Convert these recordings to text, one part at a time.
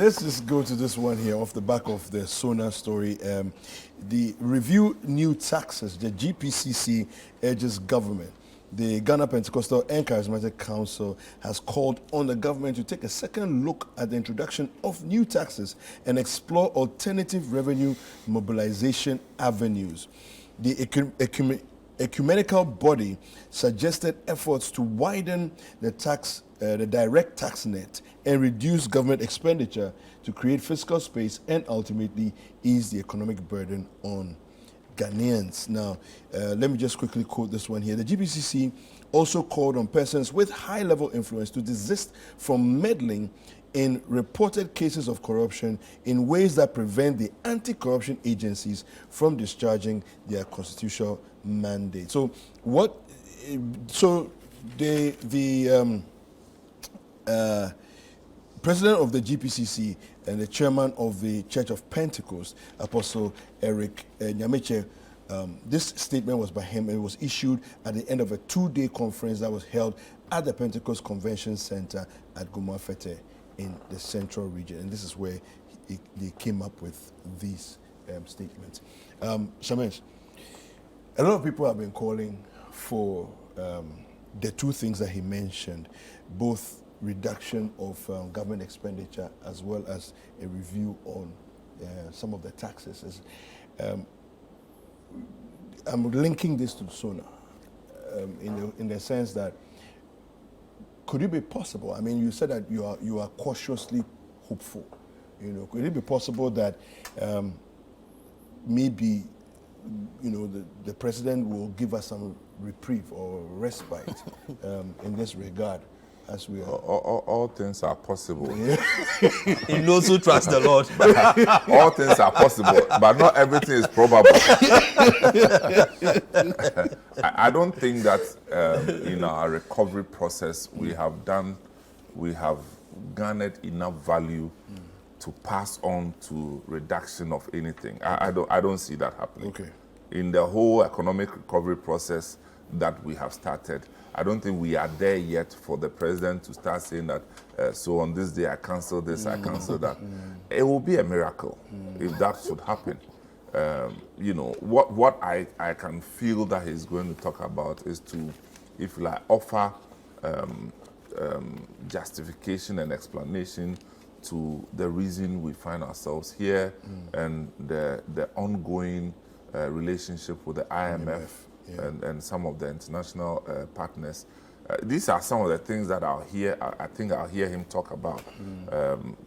Let's just go to this one here off the back of the Sona story. The review new taxes, the GPCC urges government. The Ghana Pentecostal and Charismatic Council has called on the government to take a second look at the introduction of new taxes and explore alternative revenue mobilization avenues. The ecumenical body suggested efforts to widen the direct tax net and reduce government expenditure to create fiscal space and ultimately ease the economic burden on Ghanaians. Now, let me just quickly quote this one here. The GPCC also called on persons with high-level influence to desist from meddling in reported cases of corruption in ways that prevent the anti-corruption agencies from discharging their constitutional mandate. So, the president of the GPCC and the chairman of the Church of Pentecost, Apostle Eric Nyameche, this statement was by him. It was issued at the end of a 2-day conference that was held at the Pentecost Convention Center at Gumafete in the Central Region. And this is where they came up with these statements. Sammens, a lot of people have been calling for the two things that he mentioned, both reduction of government expenditure as well as a review on some of the taxes. I'm linking this to Sona in the sense that could it be possible? I mean, you said that you are cautiously hopeful. Could it be possible that maybe the president will give us some reprieve or respite in this regard? As we are. All things are possible. In those who trust the Lord. All things are possible, but not everything is probable. I don't think that in our recovery process we have garnered enough value to pass on to reduction of anything. I don't see that happening. Okay. In the whole economic recovery process that we have started, I don't think we are there yet for the president to start saying that, so on this day I cancel this, I cancel that. It will be a miracle if that should happen. What I can feel that he's going to talk about is to, if you like, offer justification and explanation to the reason we find ourselves here and the ongoing relationship with the IMF. And some of the international partners. These are some of the things that I think I'll hear him talk about.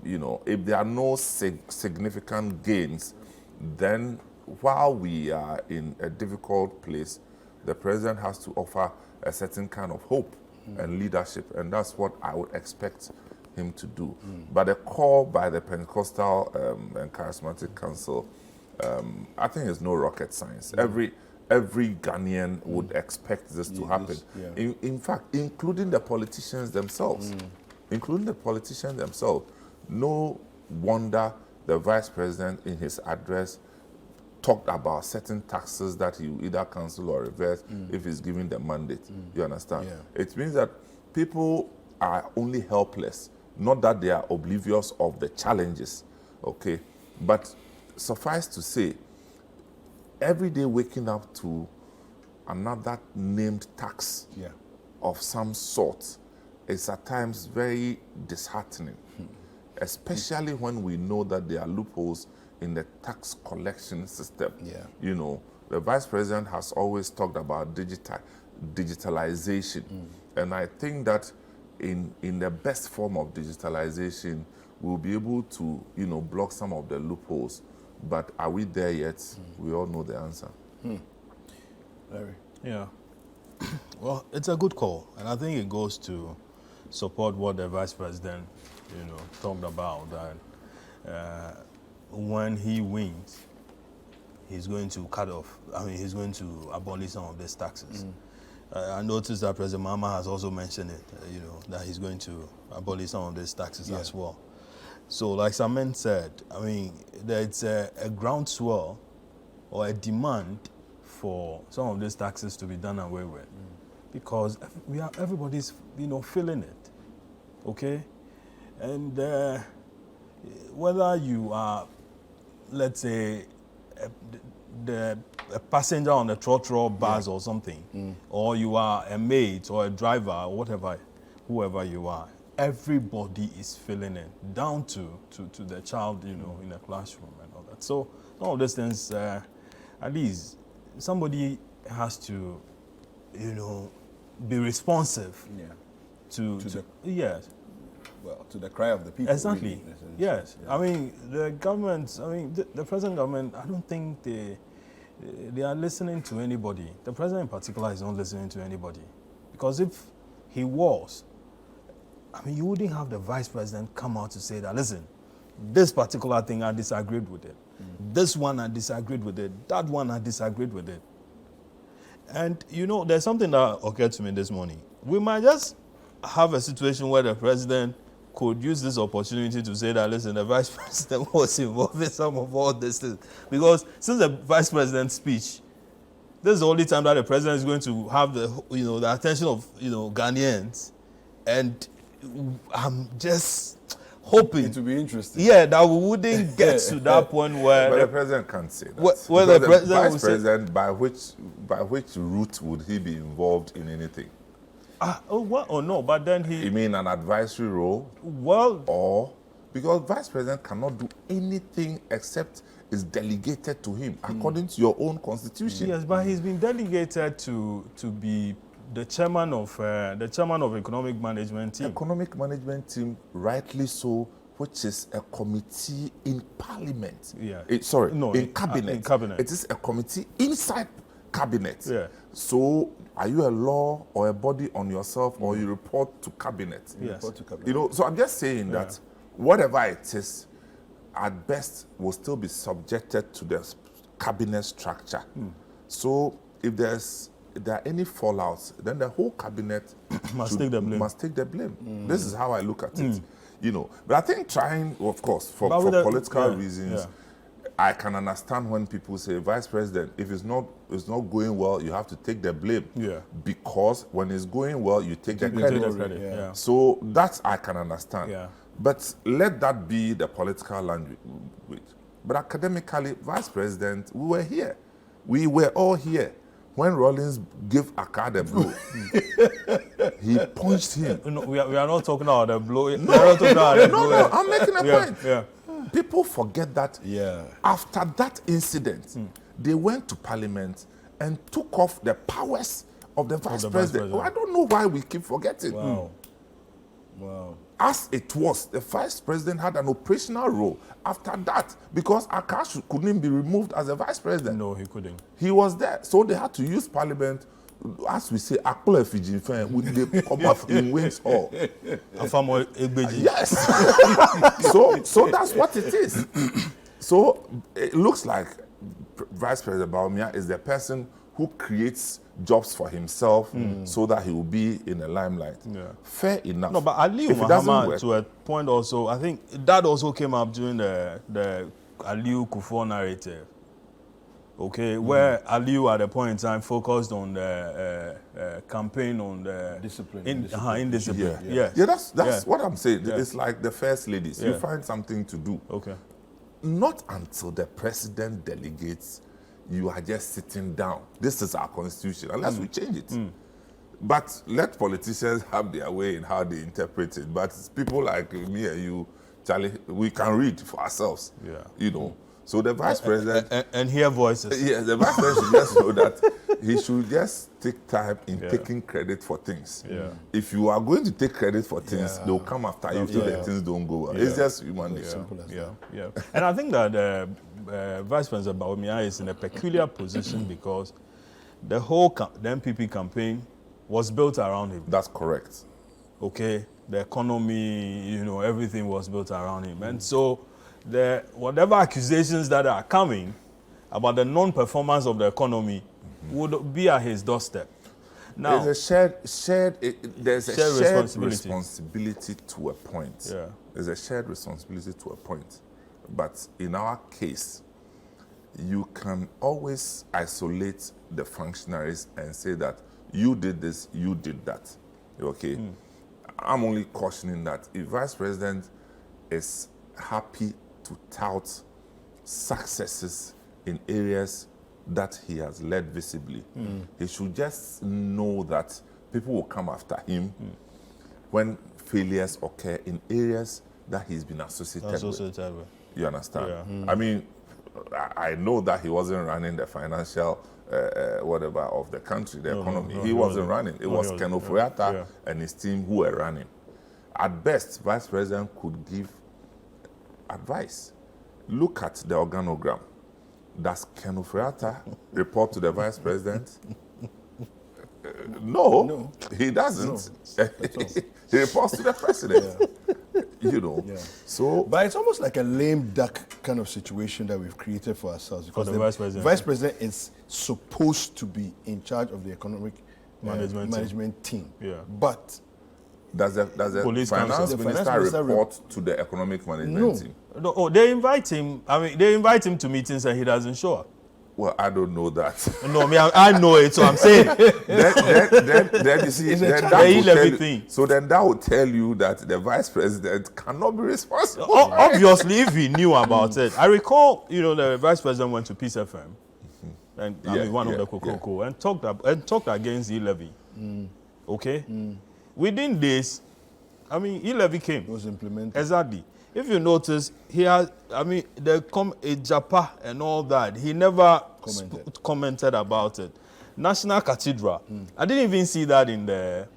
If there are no significant gains, then while we are in a difficult place, the president has to offer a certain kind of hope and leadership, and that's what I would expect him to do. But the call by the Pentecostal and Charismatic Council, I think is no rocket science. Every Ghanaian would expect this to happen. In fact, including the politicians themselves. No wonder the vice president in his address talked about certain taxes that he will either cancel or reverse if he's given the mandate. You understand? Yeah. It means that people are only helpless, not that they are oblivious of the challenges, okay? But suffice to say, every day waking up to another named tax of some sort is at times very disheartening, especially when we know that there are loopholes in the tax collection system. The vice president has always talked about digitalization, and I think that in the best form of digitalization, we'll be able to block some of the loopholes. But are we there yet? We all know the answer. Larry? Yeah. Well, it's a good call. And I think it goes to support what the vice president, talked about, that when he wins, he's going to he's going to abolish some of these taxes. I noticed that President Mahama has also mentioned it, that he's going to abolish some of these taxes as well. So like Sammens said, there's a groundswell or a demand for some of these taxes to be done away with. Because everybody's, feeling it, okay? And whether you are, let's say, a passenger on a trotro bus or something, or you are a mate or a driver or whatever, whoever you are, everybody is feeling it, down to the child, in the classroom and all that. So all of these things, at least somebody has to, be responsive to the- yes. Well, to the cry of the people. Exactly. Really, in a sense. Yes. Yeah. I mean, the government, the present government, I don't think they are listening to anybody. The president in particular is not listening to anybody. Because if he was, you wouldn't have the vice president come out to say that, listen, this particular thing I disagreed with it. This one I disagreed with it. That one I disagreed with it. And, there's something that occurred to me this morning. We might just have a situation where the president could use this opportunity to say that, listen, the vice president was involved in some of all this things. Because since the vice president's speech, this is the only time that the president is going to have the attention of, Ghanaians. And I'm just hoping, It will be interesting. that we wouldn't get to that point where But the president can't say that. Where the Because president will vice say- president, by which route would he be involved in anything? no, but then You mean an advisory role? well, Or because vice president cannot do anything except is delegated to him according to your own constitution. yes, but he's been delegated to be the chairman of economic management team. Economic management team, rightly so, which is a committee in parliament. Yeah. In cabinet. in cabinet. It is a committee inside cabinet. Yeah. So are you a law or a body on yourself, or you report to cabinet? Yes. Report to cabinet. So I'm just saying that whatever it is, at best, will still be subjected to the cabinet structure. So if there are any fallouts, then the whole cabinet Must take the blame. Must take the blame. This is how I look at it. But I think trying, of course, for But with the- political yeah, reasons, yeah. I can understand when people say, Vice President, if it's not going well, you have to take the blame. Yeah. Because when it's going well, you take the You credit. take the credit, Yeah. yeah. So that I can understand. Yeah. But let that be the political language. But academically, Vice President, we were here. We were all here. When Rawlings gave Akkad a blow, he punched him. No, we are not talking about the blow. We are not talking about the blow. No, I'm making a Yeah, point. yeah. People forget that Yeah. after that incident, they went to Parliament and took off the powers of the Vice Vice President. President. I don't know why we keep forgetting. Wow. As it was, the Vice President had an operational role after that, because Akash couldn't be removed as a Vice President. No, he couldn't. He was there. So they had to use Parliament, as we say, Akula Fijin, when they come up in Wings Hall. Afamo Egbeji. Yes. so that's what it is. So it looks like Vice President Bawumia is the person who creates jobs for himself so that he will be in the limelight. Yeah. Fair enough. No, but Aliu If it doesn't Mahama, work- to a point also, I think that also came up during the Aliu Kufuor narrative. Okay, where Aliu at a point in time focused on the campaign on the Discipline. indiscipline. Yeah, Yes. yeah, that's Yeah. what I'm saying. Yeah. It's like the first ladies. You Yeah. find something to do. Okay. Not until the president delegates, you are just sitting down. This is our constitution, unless we change it. But let politicians have their way in how they interpret it. But it's people like me and you, Charlie, we can read for ourselves. Yeah. So the vice president, And hear voices. yes, the vice president should just know that he should just take time in taking credit for things. Yeah. If you are going to take credit for things, they'll come after you so Yeah. that things don't go well. Yeah. It's just human nature. Simple as that. Yeah. And I think that Vice President Bawumia is in a peculiar position because the whole the MPP campaign was built around him. That's correct. Okay, the economy, everything was built around him. And so whatever accusations that are coming about the non-performance of the economy would be at his doorstep. Now, There's a shared responsibility to a point. Yeah. There's a shared responsibility to a point. But in our case, you can always isolate the functionaries and say that you did this, you did that. Okay? I'm only cautioning that if Vice President is happy to tout successes in areas that he has led visibly. He should just know that people will come after him when failures occur in areas that he's been associated with. You understand? Yeah. I mean, I know that he wasn't running the financial whatever of the country, the economy. He wasn't running. It was Ken Ofori-Atta and his team who were running. At best, Vice President could give advice. Look at the organogram. Does Ken Ofori-Atta report to the Vice President? No, he doesn't. No, he reports to the President. You know, so but it's almost like a lame duck kind of situation that we've created for ourselves because the Vice President. Vice President is supposed to be in charge of the economic management team. Yeah. But does the Police finance Council. The minister finance minister report to the economic management No. team? No, oh, they invite him. I mean, they invite him to meetings and he doesn't show up. Well, I don't know that. No, I know it, so I'm saying. then you see, then that the will tell you, thing. so then that will tell you that the Vice President cannot be responsible. Obviously, if he knew about it. I recall, the Vice President went to Peace FM, and I mean, one of the Kokoko, and talked against e-levy. Okay? Within days, I mean, e-levy came. it was implemented. Exactly. If you notice, he has, I mean, the Japa and all that, he never commented about it. National Cathedral, I didn't even see that in the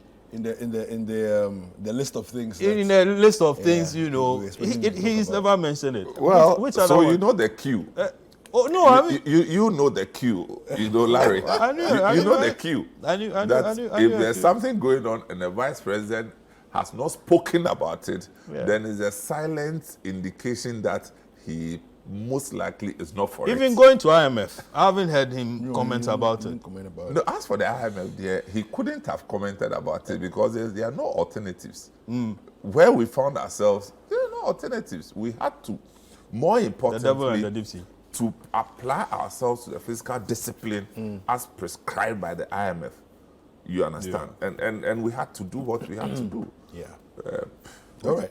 list of things. in the list of things, we were expecting him to talk he's about. never mentioned it. Well, which other so one? you know the queue. Oh no, I mean, You know the queue. You know, Larry. I knew- you know the queue. I knew That the if there's queue. something going on and the Vice President has not spoken about it, Yeah. then it's a silent indication that he most likely is not for Even it. going to IMF, I haven't heard him comment about He it. didn't comment about it. No, as for the IMF, there, he couldn't have commented about it because there are no alternatives. Where we found ourselves, there are no alternatives. We had to, more The devil and importantly, the deep sea. to apply ourselves to the fiscal discipline as prescribed by the IMF. You understand? And we had to do what we had to do. Yeah. All right.